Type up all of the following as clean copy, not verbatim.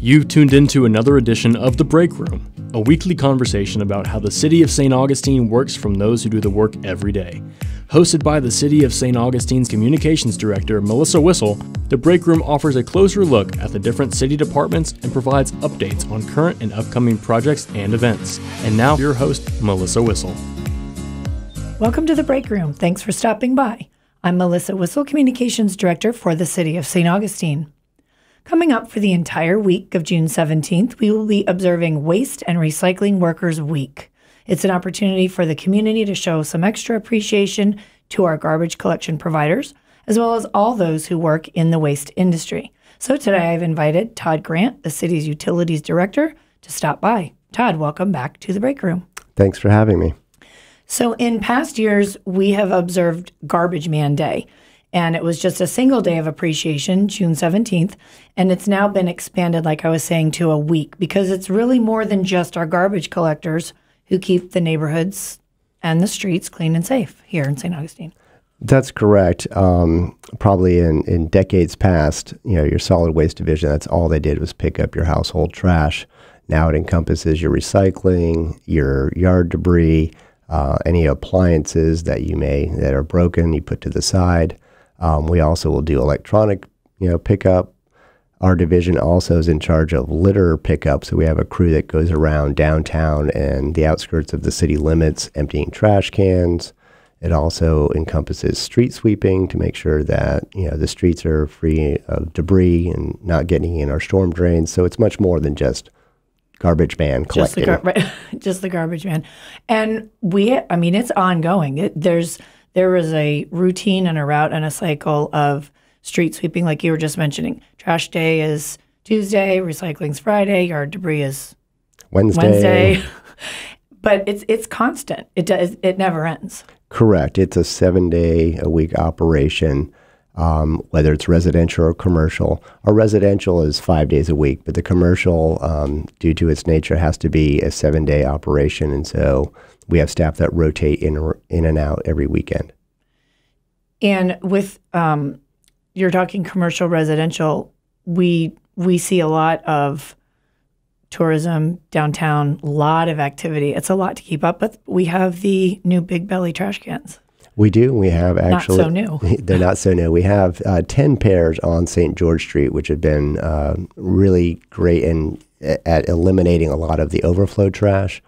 You've tuned into another edition of The Break Room, a weekly conversation about how the City of St. Augustine works from those who do the work every day. Hosted by the City of St. Augustine's Communications Director, Melissa Wissel, The Break Room offers a closer look at the different city departments and provides updates on current and upcoming projects and events. And now, your host, Melissa Wissel. Welcome to The Break Room. Thanks for stopping by. I'm Melissa Wissel, Communications Director for the City of St. Augustine. Coming up for the entire week of June 17th, we will be observing Waste and Recycling Workers Week. It's an opportunity for the community to show some extra appreciation to our garbage collection providers, as well as all those who work in the waste industry. So today I've invited Todd Grant, the city's Utilities Director, to stop by. Todd, welcome back to The Break Room. Thanks for having me. So in past years, we have observed Garbage Man Day. And it was just a single day of appreciation, June 17th, and it's now been expanded, like I was saying, to a week because it's really more than just our garbage collectors who keep the neighborhoods and the streets clean and safe here in St. Augustine. That's correct. Probably in decades past, your solid waste division, that's all they did was pick up your household trash. Now it encompasses your recycling, your yard debris, any appliances that are broken, you put to the side. We also will do electronic, pickup. Our division also is in charge of litter pickup. So we have a crew that goes around downtown and the outskirts of the city limits emptying trash cans. It also encompasses street sweeping to make sure that, the streets are free of debris and not getting in our storm drains. So it's much more than just garbage man collecting. Just the garbage man. And it's ongoing. There is a routine and a route and a cycle of street sweeping, like you were just mentioning. Trash day is Tuesday, recycling's Friday, yard debris is Wednesday. But it's constant. It never ends. Correct. It's a 7-day-a-week operation, whether it's residential or commercial. Our residential is 5 days a week, but the commercial, due to its nature, has to be a 7-day operation, and so we have staff that rotate in and out every weekend. And with you're talking commercial, residential, we see a lot of tourism downtown, a lot of activity. It's a lot to keep up with. We have the new Big Belly trash cans. We do. We have actually. Not so new. They're not so new. We have 10 pairs on St. George Street, which have been really great at eliminating a lot of the overflow trash.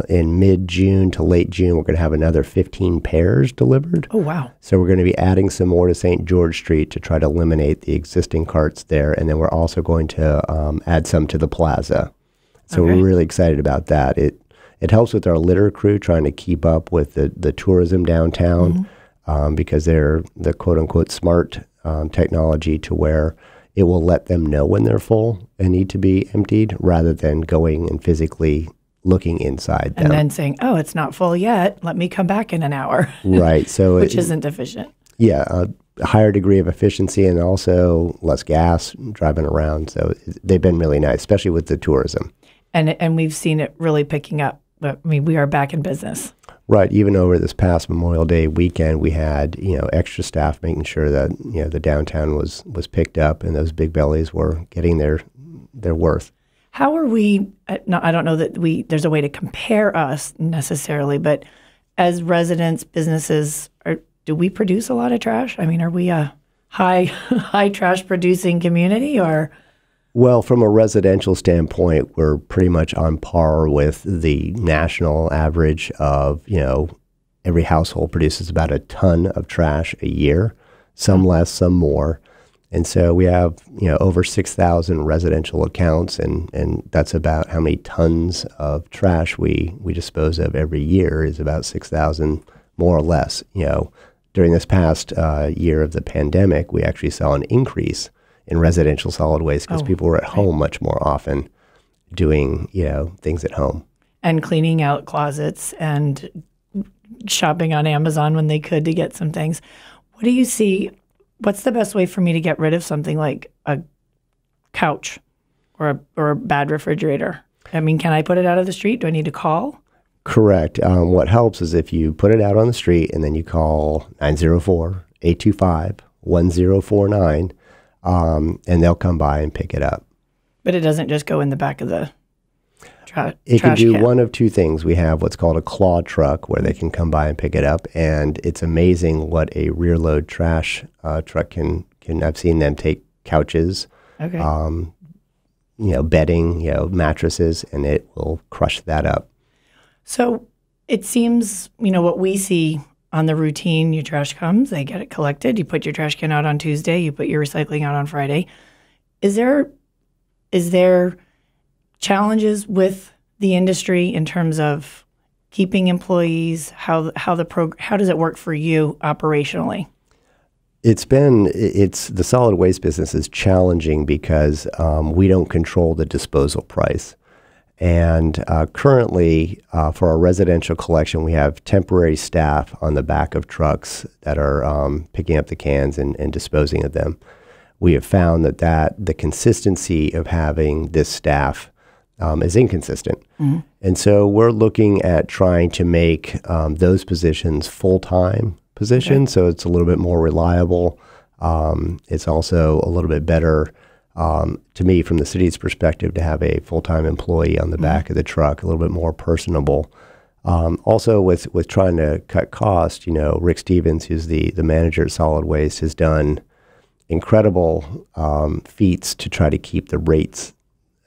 In mid-June to late June, we're going to have another 15 pairs delivered. Oh, wow. So we're going to be adding some more to St. George Street to try to eliminate the existing carts there. And then we're also going to add some to the plaza. So We're really excited about that. It helps with our litter crew trying to keep up with the tourism downtown because they're the quote-unquote smart technology to where it will let them know when they're full and need to be emptied rather than going and physically looking inside them. And then saying, oh, it's not full yet. Let me come back in an hour. Right. So which isn't efficient. Yeah. A higher degree of efficiency and also less gas driving around. So they've been really nice, especially with the tourism. And we've seen it really picking up. We are back in business. Right. Even over this past Memorial Day weekend, we had, extra staff making sure that, the downtown was picked up and those big bellies were getting their worth. How are we, I don't know that there's a way to compare us necessarily, but as residents, businesses, do we produce a lot of trash? I mean, are we a high trash producing community or? Well, from a residential standpoint, we're pretty much on par with the national average of, every household produces about a ton of trash a year, some less, some more. And so we have, over 6,000 residential accounts, and that's about how many tons of trash we dispose of every year is about 6,000, more or less. During this past year of the pandemic, we actually saw an increase in residential solid waste because people were at home much more often doing, things at home. And cleaning out closets and shopping on Amazon when they could to get some things. What do you see? What's the best way for me to get rid of something like a couch or a bad refrigerator? I mean, can I put it out of the street? Do I need to call? Correct. What helps is if you put it out on the street and then you call 904-825-1049, and they'll come by and pick it up. But it doesn't just go in the back of the It can trash do can. one of two things. We have what's called a claw truck where they can come by and pick it up, and it's amazing what a rear load trash truck can. I've seen them take couches, Okay. Bedding, mattresses, and it will crush that up. So it seems, what we see on the routine, your trash comes, they get it collected, you put your trash can out on Tuesday, you put your recycling out on Friday. Is there challenges with the industry in terms of keeping employees? How does it work for you operationally? It's the solid waste business is challenging because we don't control the disposal price. And currently, for our residential collection, we have temporary staff on the back of trucks that are picking up the cans and disposing of them. We have found that the consistency of having this staff is inconsistent. Mm-hmm. And so we're looking at trying to make those positions full-time positions, so it's a little bit more reliable. It's also a little bit better to me, from the city's perspective, to have a full-time employee on the back of the truck, a little bit more personable. Also, with trying to cut costs, Rick Stevens, who's the manager at Solid Waste, has done incredible feats to try to keep the rates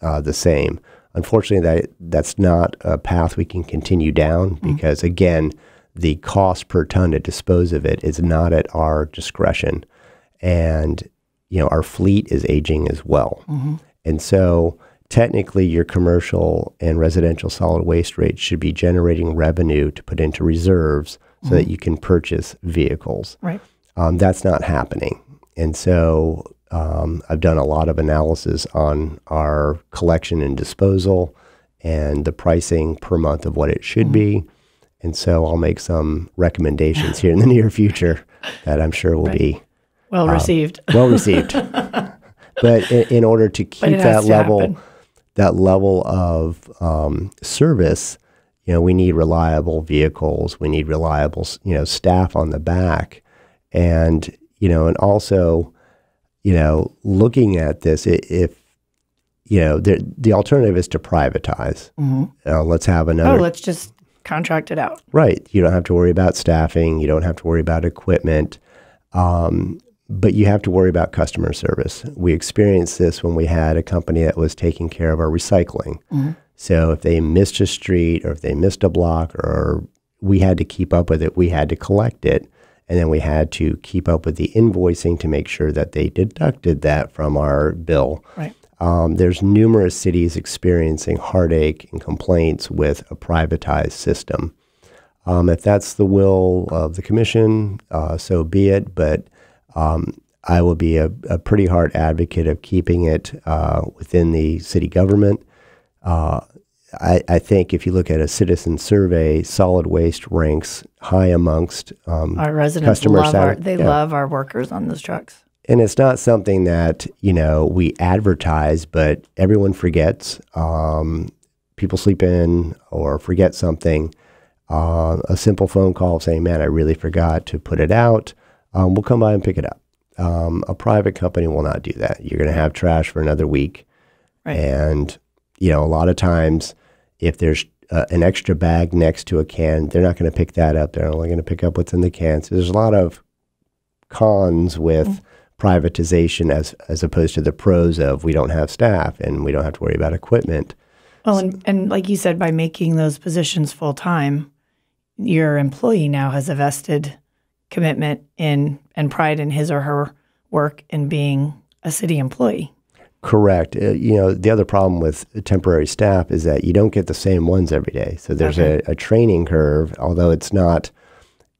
the same. Unfortunately, that's not a path we can continue down because, again, the cost per ton to dispose of it is not at our discretion. And our fleet is aging as well. Mm-hmm. And so technically your commercial and residential solid waste rates should be generating revenue to put into reserves so that you can purchase vehicles. Right. That's not happening. And so I've done a lot of analysis on our collection and disposal and the pricing per month of what it should be. And so I'll make some recommendations here in the near future that I'm sure will be well received. Well received. But in order to keep that level of service, we need reliable vehicles. We need reliable, staff on the back, and also, looking at this, if the alternative is to privatize. Let's have another. Let's just contract it out. Right. You don't have to worry about staffing. You don't have to worry about equipment. But you have to worry about customer service. We experienced this when we had a company that was taking care of our recycling. So if they missed a street or if they missed a block, or we had to keep up with it, we had to collect it. And then we had to keep up with the invoicing to make sure that they deducted that from our bill. Right. There's numerous cities experiencing heartache and complaints with a privatized system. If that's the will of the commission, so be it. But I will be a pretty hard advocate of keeping it within the city government. I think if you look at a citizen survey, solid waste ranks high amongst our residents. Customer love our workers on those trucks. And it's not something that we advertise, but everyone forgets. People sleep in or forget something. A simple phone call saying, "Man, I really forgot to put it out." We'll come by and pick it up. A private company will not do that. You're going to have trash for another week. Right. And, a lot of times if there's an extra bag next to a can, they're not going to pick that up. They're only going to pick up what's in the can. So there's a lot of cons with privatization as opposed to the pros of we don't have staff and we don't have to worry about equipment. Well, and like you said, by making those positions full-time, your employee now has a vested commitment in and pride in his or her work in being a city employee. Correct. The other problem with temporary staff is that you don't get the same ones every day. So there's a training curve, although it's not,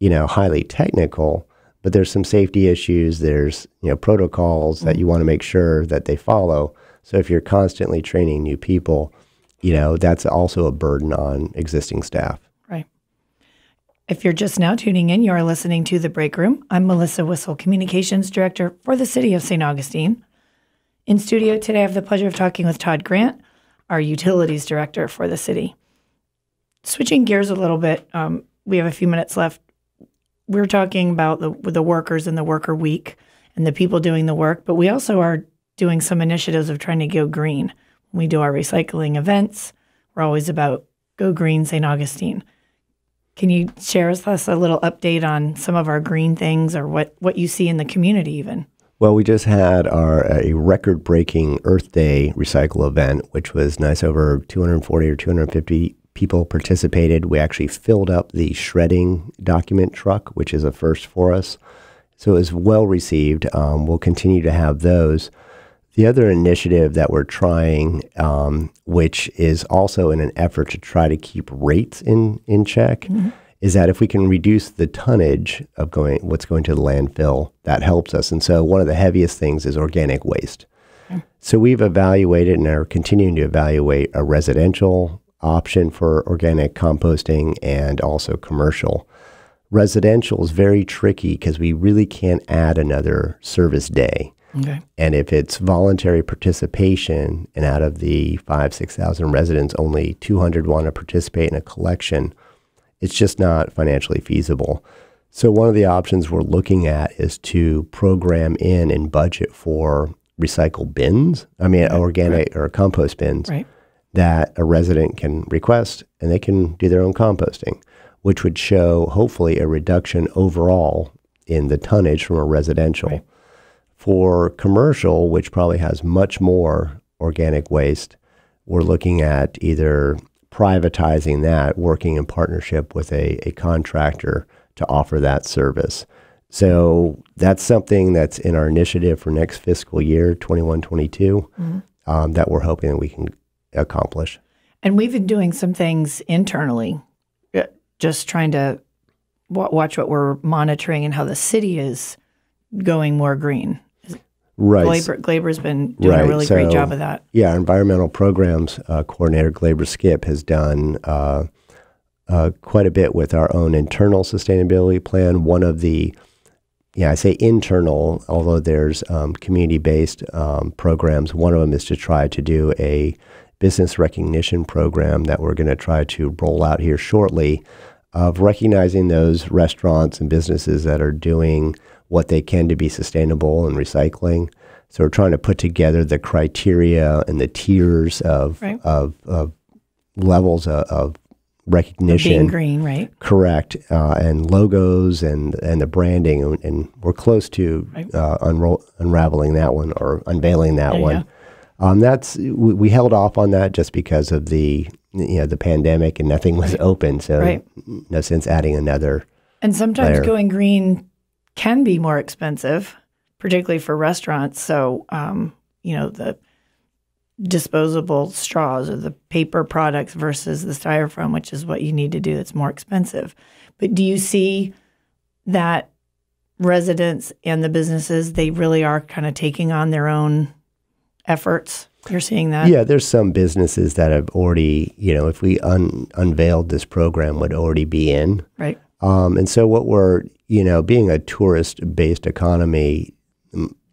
highly technical, but there's some safety issues. There's, protocols that you want to make sure that they follow. So if you're constantly training new people, that's also a burden on existing staff. Right. If you're just now tuning in, you are listening to The Break Room. I'm Melissa Whistle, Communications Director for the City of St. Augustine. In studio today, I have the pleasure of talking with Todd Grant, our Utilities Director for the city. Switching gears a little bit, we have a few minutes left. We're talking about the workers and the worker week and the people doing the work, but we also are doing some initiatives of trying to go green. When we do our recycling events, we're always about Go Green St. Augustine. Can you share with us a little update on some of our green things or what you see in the community even? Well, we just had a record-breaking Earth Day recycle event, which was nice. Over 240 or 250 people participated. We actually filled up the shredding document truck, which is a first for us. So it was well received. We'll continue to have those. The other initiative that we're trying, which is also in an effort to try to keep rates in check, is that if we can reduce the tonnage of what's going to the landfill, that helps us. And so one of the heaviest things is organic waste. So we've evaluated and are continuing to evaluate a residential option for organic composting and also commercial. Residential is very tricky because we really can't add another service day. Okay. And if it's voluntary participation and out of the 5,000-6,000 residents, only 200 want to participate in a collection, it's just not financially feasible. So one of the options we're looking at is to program in and budget for recycle bins, organic or compost bins, that a resident can request and they can do their own composting, which would show hopefully a reduction overall in the tonnage from a residential. For commercial, which probably has much more organic waste, we're looking at either privatizing that, working in partnership with a contractor to offer that service. So that's something that's in our initiative for next fiscal year, 21-22, that we're hoping that we can accomplish. And we've been doing some things internally, just trying to watch what we're monitoring and how the city is going more green. Right. Glaber's been doing a really great job of that. Yeah, our environmental programs coordinator, Glaber Skip, has done quite a bit with our own internal sustainability plan. One of the, I say internal, although there's community-based programs. One of them is to try to do a business recognition program that we're going to try to roll out here shortly, of recognizing those restaurants and businesses that are doing what they can to be sustainable and recycling. So we're trying to put together the criteria and the tiers of levels of recognition. Being green, right? Correct. And logos and the branding. And we're close to unraveling that one or unveiling that one. We held off on that just because of the pandemic and nothing was open. So no sense adding another. And sometimes going green can be more expensive, particularly for restaurants. So, the disposable straws or the paper products versus the styrofoam, which is what you need to do, that's more expensive. But do you see that residents and the businesses, they really are kind of taking on their own efforts? You're seeing that? Yeah, there's some businesses that have already, if we unveiled this program, would already be in. Right. And so what we're, being a tourist-based economy,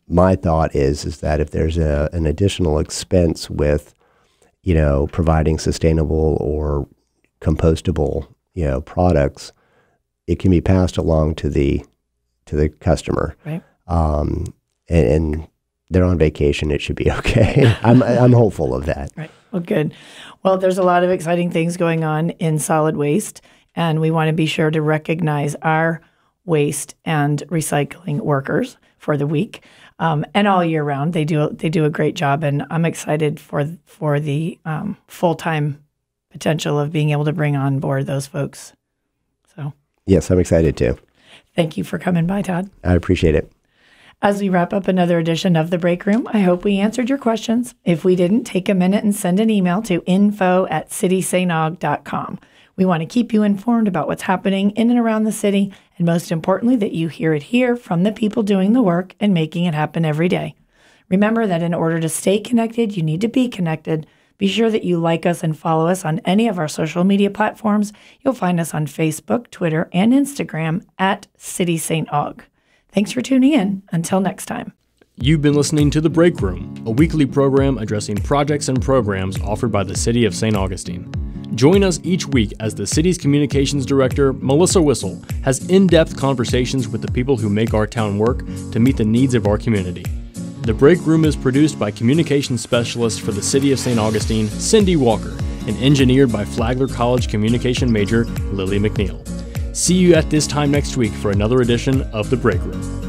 my thought is that if there's an additional expense with, providing sustainable or compostable, products, it can be passed along to the customer. Right. And they're on vacation, it should be okay. I'm hopeful of that. Right. Well, good. Well, there's a lot of exciting things going on in solid waste, and we want to be sure to recognize our waste and recycling workers for the week and all year round. They do a great job, and I'm excited for the full-time potential of being able to bring on board those folks. So yes, I'm excited too. Thank you for coming by, Todd. I appreciate it. As we wrap up another edition of The Break Room, I hope we answered your questions. If we didn't, take a minute and send an email to info@citysainaug.com. We want to keep you informed about what's happening in and around the city, and most importantly, that you hear it here from the people doing the work and making it happen every day. Remember that in order to stay connected, you need to be connected. Be sure that you like us and follow us on any of our social media platforms. You'll find us on Facebook, Twitter, and Instagram @CitySaintAug. Thanks for tuning in. Until next time. You've been listening to The Break Room, a weekly program addressing projects and programs offered by the City of St. Augustine. Join us each week as the city's communications director, Melissa Whistle, has in-depth conversations with the people who make our town work to meet the needs of our community. The Break Room is produced by Communications Specialist for the City of St. Augustine, Cindy Walker, and engineered by Flagler College Communication Major Lily McNeil. See you at this time next week for another edition of The Break Room.